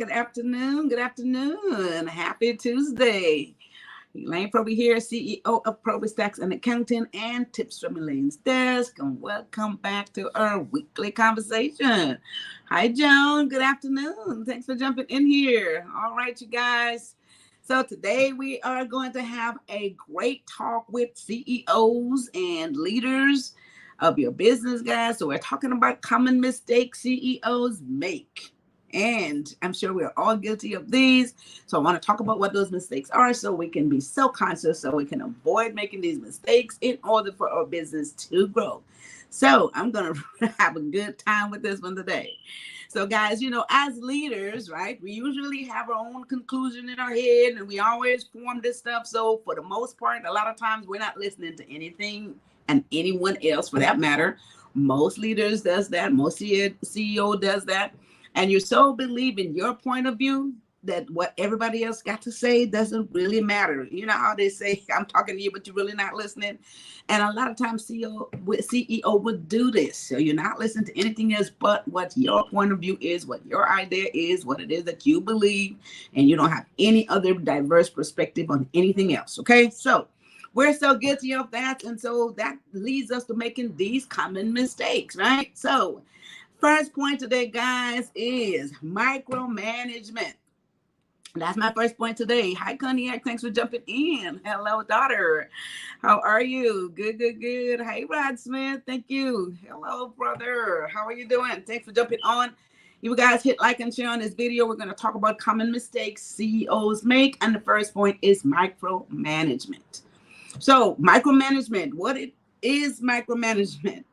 Good afternoon. Good afternoon. Happy Tuesday. Elaine Proby here, CEO of PROBY'S Tax and Accounting and Tips from Elaine's Desk. And welcome back to our weekly conversation. Hi, Joan. Good afternoon. Thanks for jumping in here. All right, you guys. So today we are going to have a great talk with CEOs and leaders of your business, guys. So we're talking about common mistakes CEOs make. And I'm sure we're all guilty of these. So I want to talk about what those mistakes are so we can be self-conscious, so we can avoid making these mistakes in order for our business to grow. So I'm going to have a good time with this one today. So guys, you know, as leaders, right, we usually have our own conclusion in our head and we always form this stuff. So for the most part, a lot of times we're not listening to anything and anyone else for that matter. Most leaders does that. Most CEO does that. And you so believe in your point of view that what everybody else got to say doesn't really matter. You know how they say, I'm talking to you, but you're really not listening. And a lot of times CEO would do this. So you're not listening to anything else but what your point of view is, what your idea is, what it is that you believe, and you don't have any other diverse perspective on anything else. Okay, so we're so guilty of that. And so that leads us to making these common mistakes, right? So first point today, guys, is micromanagement. That's my first point today. Hi, Cognac. Thanks for jumping in. Hello, daughter. How are you? Good, good, good. Hey, Rod Smith. Thank you. Hello, brother. How are you doing? Thanks for jumping on. You guys hit like and share on this video. We're going to talk about common mistakes CEOs make. And the first point is micromanagement. So micromanagement, what it is micromanagement?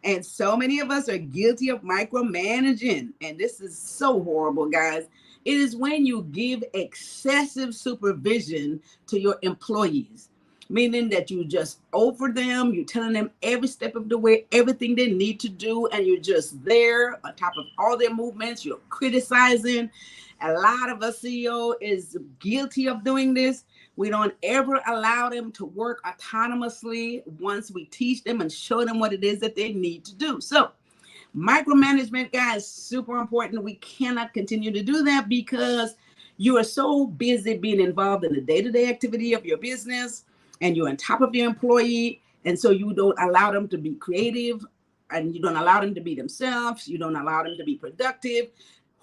And so many of us are guilty of micromanaging. And this is so horrible, guys. It is when you give excessive supervision to your employees, meaning that you just over them, you're telling them every step of the way, everything they need to do, and you're just there on top of all their movements. You're criticizing. A lot of us CEO is guilty of doing this. We don't ever allow them to work autonomously once we teach them and show them what it is that they need to do. So micromanagement, guys, super important. We cannot continue to do that because you are so busy being involved in the day-to-day activity of your business and you're on top of your employee. And so you don't allow them to be creative and you don't allow them to be themselves. You don't allow them to be productive.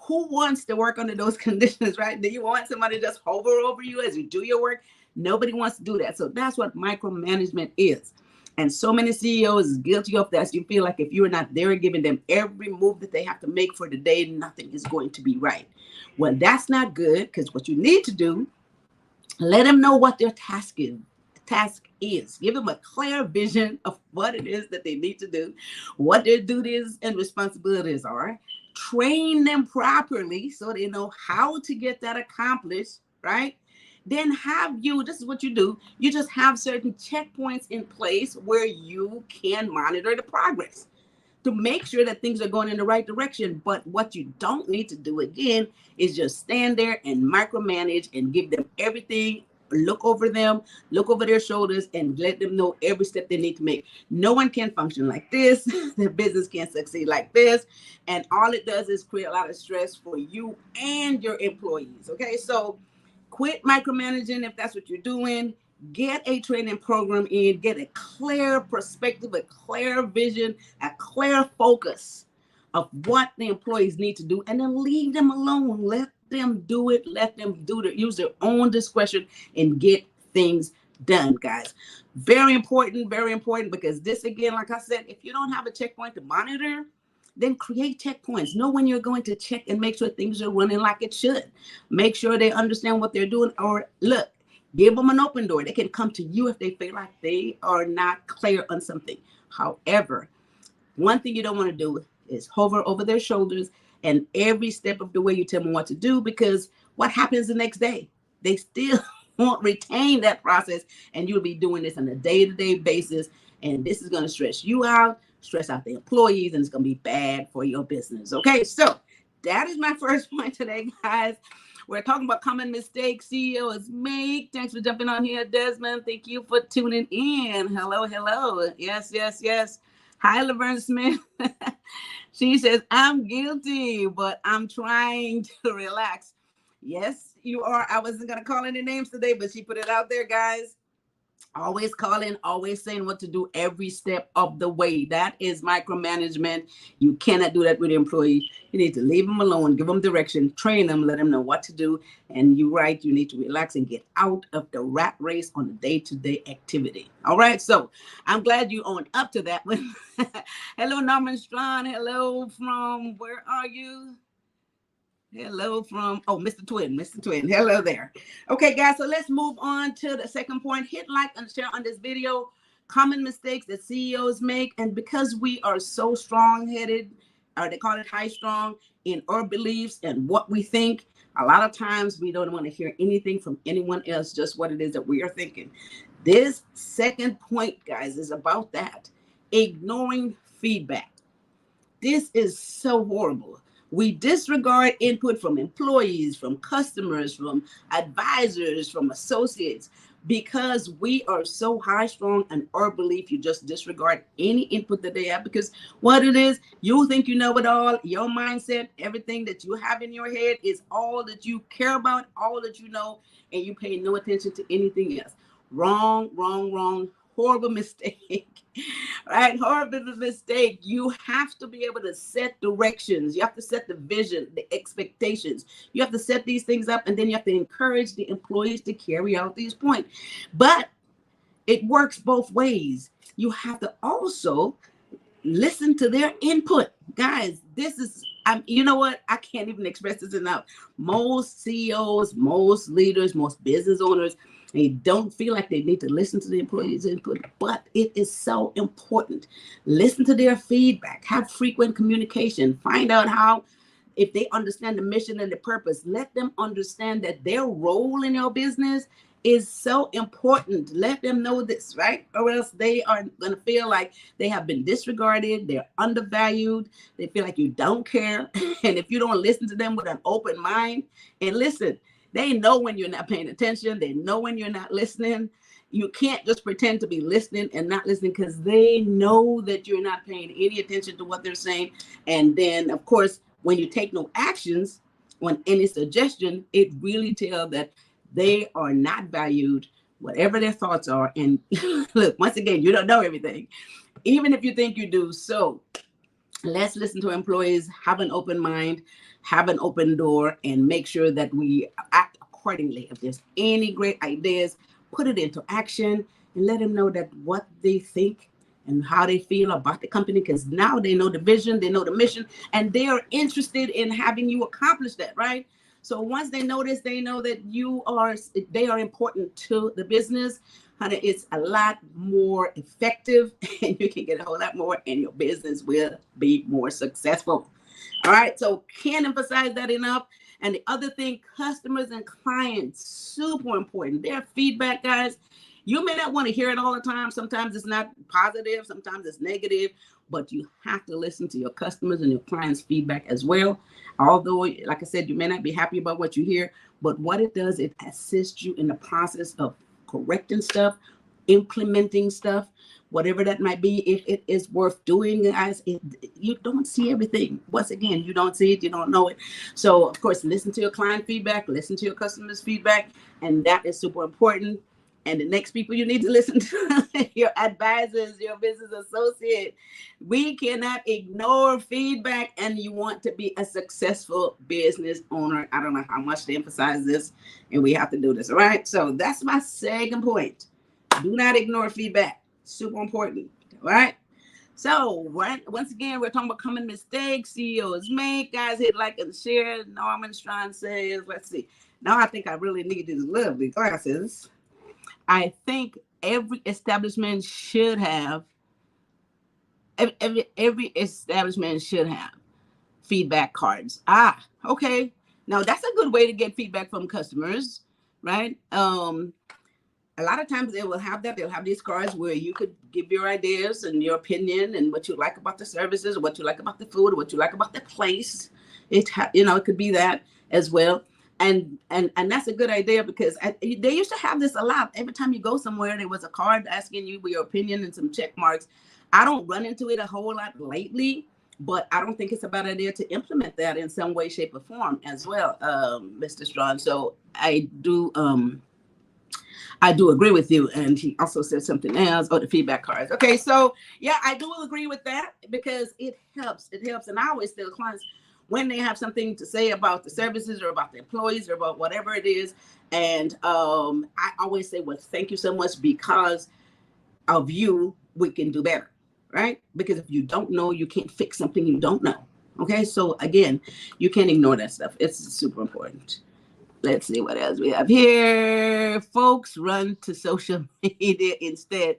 Who wants to work under those conditions, right? Do you want somebody to just hover over you as you do your work? Nobody wants to do that. So that's what micromanagement is. And so many CEOs is guilty of that. So you feel like if you're not there giving them every move that they have to make for the day, nothing is going to be right. Well, that's not good because what you need to do, let them know what their task is. Give them a clear vision of what it is that they need to do, what their duties and responsibilities are. Train them properly so they know how to get that accomplished, right? Then this is what you do. You just have certain checkpoints in place where you can monitor the progress to make sure that things are going in the right direction. But what you don't need to do again is just stand there and micromanage and give them everything. Look over them, look over their shoulders, and let them know every step they need to make. No one can function like this. Their business can't succeed like this. And all it does is create a lot of stress for you and your employees. Okay, so quit micromanaging if that's what you're doing. Get a training program in, get a clear perspective, a clear vision, a clear focus of what the employees need to do, and then leave them alone. Let them do it. Let them use their own discretion and get things done, guys. Very important, because this, again, like I said, if you don't have a checkpoint to monitor, then create checkpoints. Know when you're going to check and make sure things are running like it should. Make sure they understand what they're doing, or look, give them an open door. They can come to you if they feel like they are not clear on something. However, one thing you don't want to do is hover over their shoulders and every step of the way you tell them what to do, because what happens the next day? They still won't retain that process, and you'll be doing this on a day-to-day basis, and this is going to stress you out, stress out the employees, and it's going to be bad for your business. Okay, so that is my first point today, guys. We're talking about common mistakes CEOs make. Thanks for jumping on here, Desmond. Thank you for tuning in. Hello, hello. Yes. Hi, Laverne Smith. She says, I'm guilty, but I'm trying to relax. Yes, you are. I wasn't going to call any names today, but she put it out there, guys. Always calling, always saying what to do every step of the way. That is micromanagement. You cannot do that with employees. You need to leave them alone, give them direction, train them, let them know what to do. And you're right, you need to relax and get out of the rat race on a day-to-day activity. All right, so I'm glad you owned up to that one. Hello, Norman Strong. Hello from, where are you? Hello from, oh, Mr. Twin, Mr. Twin. Hello there. Okay, guys, so let's move on to the second point. Hit like and share on this video. Common mistakes that CEOs make. And because we are so strong-headed, or they call it high strong, in our beliefs and what we think, a lot of times we don't want to hear anything from anyone else, just what it is that we are thinking. This second point, guys, is about that. Ignoring feedback. This is so horrible. We disregard input from employees, from customers, from advisors, from associates, because we are so high strong in our belief. You just disregard any input that they have, because what it is, you think you know it all. Your mindset, everything that you have in your head is all that you care about, all that you know, and you pay no attention to anything else. Wrong, wrong, wrong. Horrible mistake. Right? Horrible mistake. You have to be able to set directions. You have to set the vision, the expectations. You have to set these things up, and then you have to encourage the employees to carry out these points. But it works both ways. You have to also listen to their input. Guys, this is, you know what? I can't even express this enough. Most CEOs, most leaders, most business owners, they don't feel like they need to listen to the employees' input, but it is so important. Listen to their feedback, have frequent communication, find out how, if they understand the mission and the purpose, let them understand that their role in your business is so important. Let them know this, right? Or else they are going to feel like they have been disregarded, they're undervalued, they feel like you don't care. And if you don't listen to them with an open mind, and listen, they know when you're not paying attention. They know when you're not listening. You can't just pretend to be listening and not listening, because they know that you're not paying any attention to what they're saying. And then, of course, when you take no actions on any suggestion, it really tells that they are not valued, whatever their thoughts are. And look, once again, you don't know everything, even if you think you do. So let's listen to employees, have an open mind, have an open door, and make sure that we act accordingly. If there's any great ideas, put it into action and let them know that what they think and how they feel about the company, because now they know the vision, they know the mission, and they are interested in having you accomplish that, right? So once they know this, they know that they are important to the business. Honey, it's a lot more effective, and you can get a whole lot more, and your business will be more successful. All right, so can't emphasize that enough. And the other thing, customers and clients, super important. Their feedback, guys, you may not want to hear it all the time. Sometimes it's not positive, sometimes it's negative, but you have to listen to your customers and your clients' feedback as well. Although, like I said, you may not be happy about what you hear, but what it does, it assists you in the process of correcting stuff, implementing stuff, whatever that might be. If it is worth doing, guys, you don't see everything. Once again, you don't see it, you don't know it. So of course, listen to your client feedback, listen to your customers' feedback, and that is super important. And the next people you need to listen to, your advisors, your business associate. We cannot ignore feedback, and you want to be a successful business owner. I don't know how much to emphasize this, and we have to do this, all right? So that's my second point. Do not ignore feedback. Super important, all right? So once again, we're talking about common mistakes CEOs make. Guys, hit like and share. Norman Strong says, let's see. Now I think I really need these lovely glasses. I think every establishment should have, every establishment should have feedback cards. Okay. Now that's a good way to get feedback from customers, right? A lot of times they will have that. They'll have these cards where you could give your ideas and your opinion and what you like about the services, what you like about the food, what you like about the place. It could be that as well. And that's a good idea, because they used to have this a lot. Every time you go somewhere, there was a card asking you your opinion and some check marks. I don't run into it a whole lot lately, but I don't think it's a bad idea to implement that in some way, shape, or form as well, Mr. Strawn. So I do agree with you. And he also said something else. Oh, the feedback cards. Okay, so yeah, I do agree with that because it helps. It helps. And I always tell clients when they have something to say about the services or about the employees or about whatever it is. And I always say, well, thank you so much because of you, we can do better, right? Because if you don't know, you can't fix something you don't know. Okay, so again, you can't ignore that stuff. It's super important. Let's see what else we have here. Folks run to social media instead.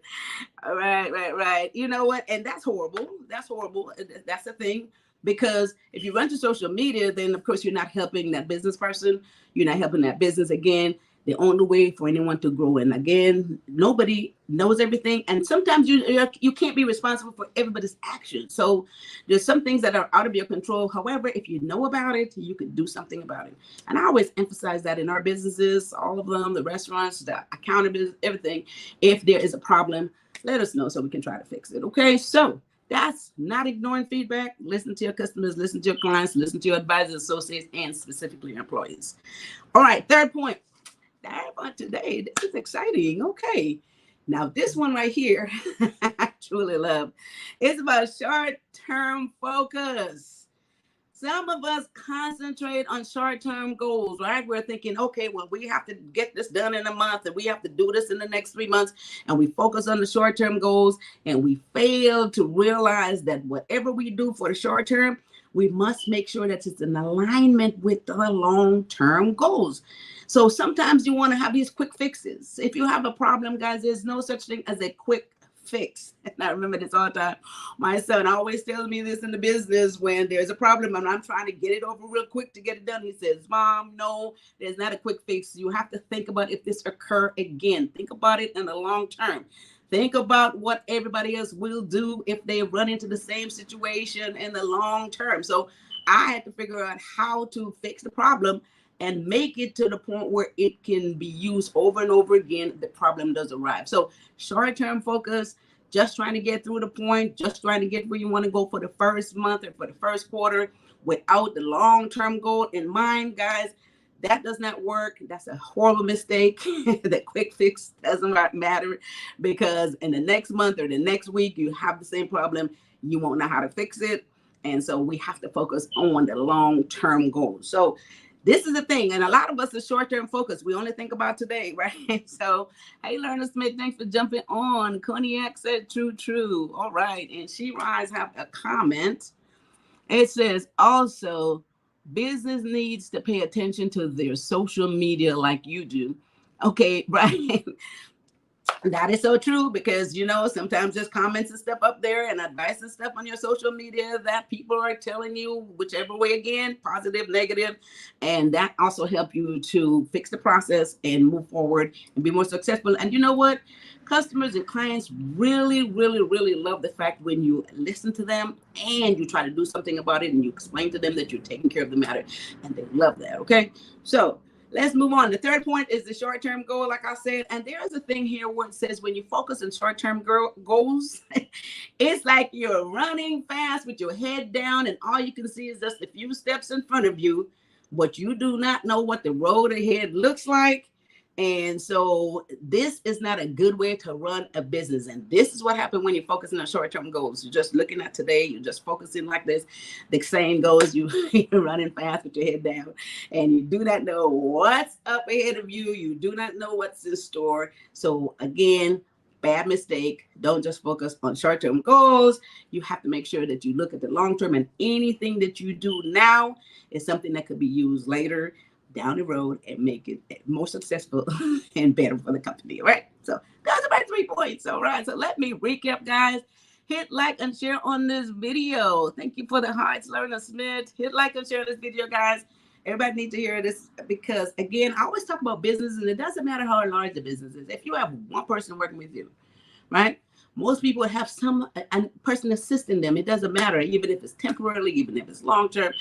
All right. You know what? And that's horrible. That's horrible. That's the thing. Because if you run to social media, then of course you're not helping that business person. You're not helping that business. Again, the only way for anyone to grow. And again, nobody knows everything. And sometimes you can't be responsible for everybody's actions. So there's some things that are out of your control. However, if you know about it, you can do something about it. And I always emphasize that in our businesses, all of them, the restaurants, the accounting business, everything. If there is a problem, let us know so we can try to fix it. Okay, so that's not ignoring feedback. Listen to your customers, listen to your clients, listen to your advisors, associates, and specifically your employees. All right, third point. That one today, this is exciting. Okay, now this one right here, I truly love. It's about short-term focus. Some of us concentrate on short-term goals, right? We're thinking, okay, well, we have to get this done in a month and we have to do this in the next 3 months. And we focus on the short-term goals and we fail to realize that whatever we do for the short term, we must make sure that it's in alignment with the long-term goals. So sometimes you want to have these quick fixes. If you have a problem, guys, there's no such thing as a quick fix. And I remember this all the time. My son always tells me this in the business when there's a problem and I'm trying to get it over real quick to get it done. He says, Mom, no, there's not a quick fix. You have to think about if this occur again. Think about it in the long term. Think about what everybody else will do if they run into the same situation in the long term. So I had to figure out how to fix the problem and make it to the point where it can be used over and over again if the problem does arrive. So short-term focus, just trying to get through the point, just trying to get where you want to go for the first month or for the first quarter without the long-term goal in mind, guys. That does not work. That's a horrible mistake. The quick fix doesn't matter because in the next month or the next week, you have the same problem. You won't know how to fix it. And so we have to focus on the long-term goals. So this is the thing. And a lot of us are short-term focused. We only think about today, right? So, hey, Lerner Smith, thanks for jumping on. Cognac said true. All right. And She Rise have a comment. It says also, business needs to pay attention to their social media like you do. Okay, right. That is so true because, you know, sometimes there's comments and stuff up there and advice and stuff on your social media that people are telling you whichever way, again, positive, negative. And that also help you to fix the process and move forward and be more successful. And you know what? Customers and clients really, really, really love the fact when you listen to them and you try to do something about it and you explain to them that you're taking care of the matter. And they love that, okay? So let's move on. The third point is the short-term goal, like I said. And there's a thing here where it says when you focus on short-term goals, it's like you're running fast with your head down and all you can see is just a few steps in front of you, but you do not know what the road ahead looks like. And so this is not a good way to run a business. And this is what happened when you're focusing on short-term goals. You're just looking at today. You're just focusing like this. The saying goes, you're running fast with your head down. And you do not know what's up ahead of you. You do not know what's in store. So again, bad mistake. Don't just focus on short-term goals. You have to make sure that you look at the long-term. And anything that you do now is something that could be used later down the road and make it more successful and better for the company, right? So those are my 3 points. All right, so let me recap, guys. Hit like and share on this video. Thank you for the hearts, Lerner Smith. Hit like and share this video, guys. Everybody needs to hear this because, again, I always talk about business, and it doesn't matter how large the business is. If you have one person working with you, right? Most people have a person assisting them. It doesn't matter, even if it's temporarily, even if it's long term.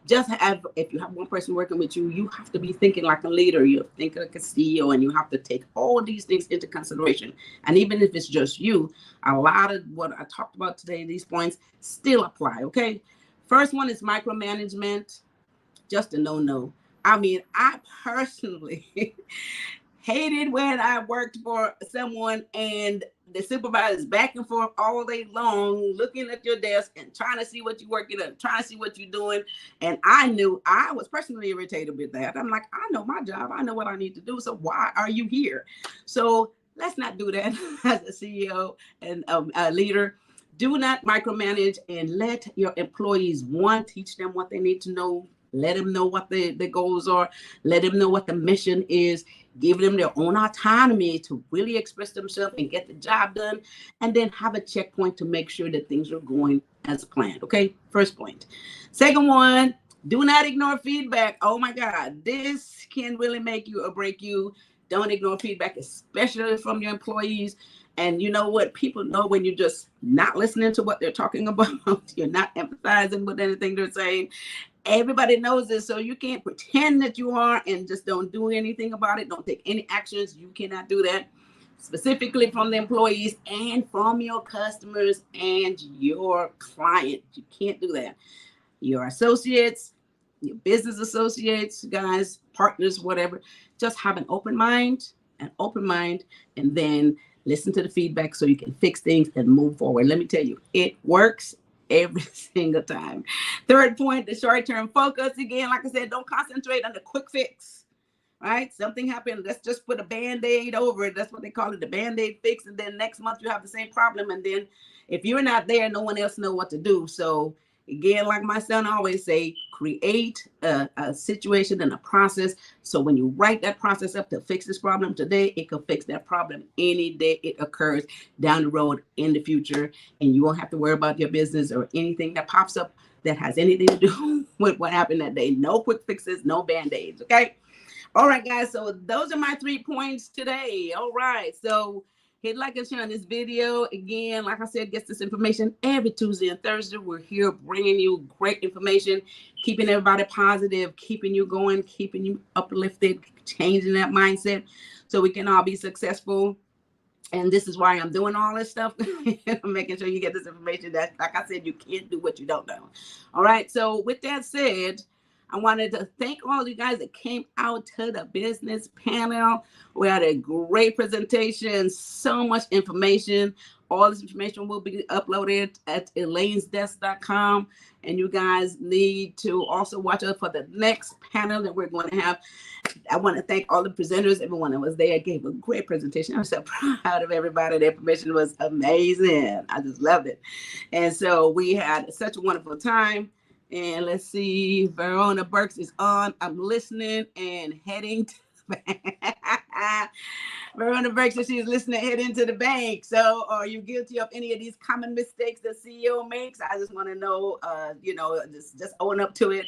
Just have, if you have one person working with you, you have to be thinking like a leader. You think like a CEO, and you have to take all these things into consideration. And even if it's just you, a lot of what I talked about today, these points still apply. Okay. First one is micromanagement. Just a no-no. I mean, I personally hated when I worked for someone and the supervisor's back and forth all day long, looking at your desk and trying to see what you're working on, trying to see what you're doing. And I knew I was personally irritated with that. I'm like, I know my job. I know what I need to do. So why are you here? So let's not do that as a CEO and a leader. Do not micromanage, and let your employees, teach them what they need to know. Let them know what the goals are. Let them know what the mission is. Give them their own autonomy to really express themselves and get the job done. And then have a checkpoint to make sure that things are going as planned. Okay, first point. Second one, do not ignore feedback. Oh my God, this can really make you or break you. Don't ignore feedback, especially from your employees. And you know what? People know when you're just not listening to what they're talking about. You're not empathizing with anything they're saying. Everybody knows this, so you can't pretend that you are and just don't do anything about it. Don't take any actions. You cannot do that. Specifically from the employees and from your customers and your client. You can't do that. Your associates, your business associates, guys, partners, whatever, just have an open mind, and then listen to the feedback so you can fix things and move forward. Let me tell you, it works every single time. Third point, the short-term focus. Again, like I said, don't concentrate on the quick fix, right? Something happened, let's just put a Band-Aid over it. That's what they call it, the Band-Aid fix. And then next month you have the same problem. And then if you're not there, no one else knows what to do. So again, like my son always say, create a situation and a process. So when you write that process up to fix this problem today, it can fix that problem any day it occurs down the road in the future. And you won't have to worry about your business or anything that pops up that has anything to do with what happened that day. No quick fixes, no Band-Aids, okay? All right, guys, so those are my 3 points today. All right, so hit like and share on this video. Again, like I said, get this information every Tuesday and Thursday. We're here bringing you great information, keeping everybody positive, keeping you going, keeping you uplifted, changing that mindset so we can all be successful. And this is why I'm doing all this stuff. I'm making sure you get this information that, like I said, you can't do what you don't know. All right, so with that said, I wanted to thank all of you guys that came out to the business panel. We had a great presentation, so much information. All this information will be uploaded at elainesdesk.com. And you guys need to also watch out for the next panel that we're going to have. I want to thank all the presenters. Everyone that was there gave a great presentation. I'm so proud of everybody. The information was amazing. I just loved it. And so we had such a wonderful time. And let's see, Verona Burks is on. I'm listening and heading to the bank. Verona Burks says she's listening, heading to the bank. So are you guilty of any of these common mistakes the CEO makes? I just want to know, just own up to it.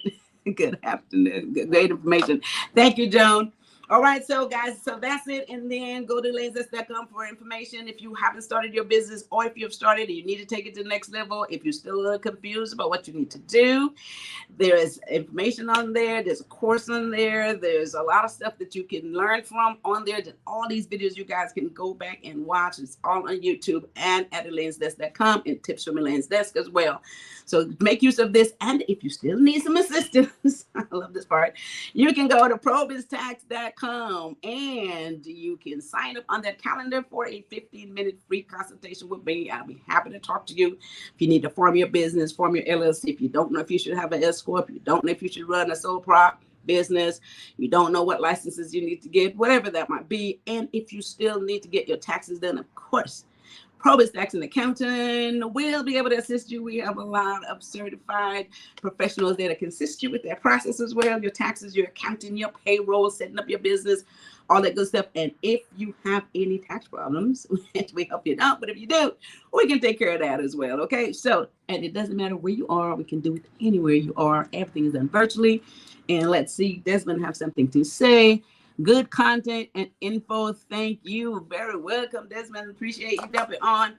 Good afternoon. Great information. Thank you, Joan. All right, so guys, so that's it. And then go to elainesdesk.com for information. If you haven't started your business, or if you've started and you need to take it to the next level, if you're still a little confused about what you need to do, there is information on there. There's a course on there. There's a lot of stuff that you can learn from on there. All these videos you guys can go back and watch. It's all on YouTube and at elainesdesk.com, and tips from Elaine's Desk as well. So make use of this. And if you still need some assistance, I love this part, you can go to PROBY'S and you can sign up on that calendar for a 15-minute free consultation with me. I'll be happy to talk to you. If you need to form your business, form your LLC, if you don't know if you should have an S corp, you don't know if you should run a sole prop business, you don't know what licenses you need to get, whatever that might be, and if you still need to get your taxes done, of course, PROBY'S Tax and Accounting will be able to assist you. We have a lot of certified professionals there that can assist you with that process as well. Your taxes, your accounting, your payroll, setting up your business, all that good stuff. And if you have any tax problems, we help you out. But if you do, we can take care of that as well. Okay. So, and it doesn't matter where you are. We can do it anywhere you are. Everything is done virtually. And let's see, Desmond have something to say. Good content and info. Thank you. Very welcome, Desmond. Appreciate you jumping on.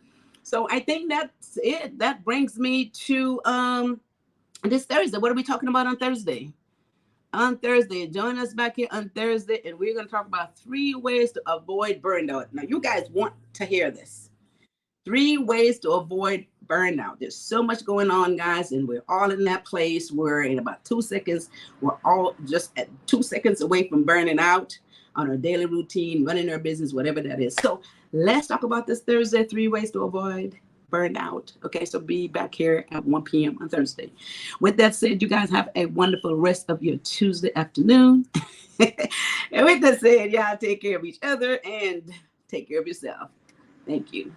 So I think that's it. That brings me to this Thursday. What are we talking about on Thursday? On Thursday, join us back here on Thursday, and we're going to talk about 3 ways to avoid burnout. Now, you guys want to hear this. 3 ways to avoid burnout. There's so much going on, guys, and we're all in that place where in about 2 seconds, we're all just at 2 seconds away from burning out on our daily routine, running our business, whatever that is. So let's talk about this Thursday, 3 ways to avoid burnout. Okay, so be back here at 1 p.m. on Thursday. With that said, you guys have a wonderful rest of your Tuesday afternoon. And with that said, y'all take care of each other and take care of yourself. Thank you.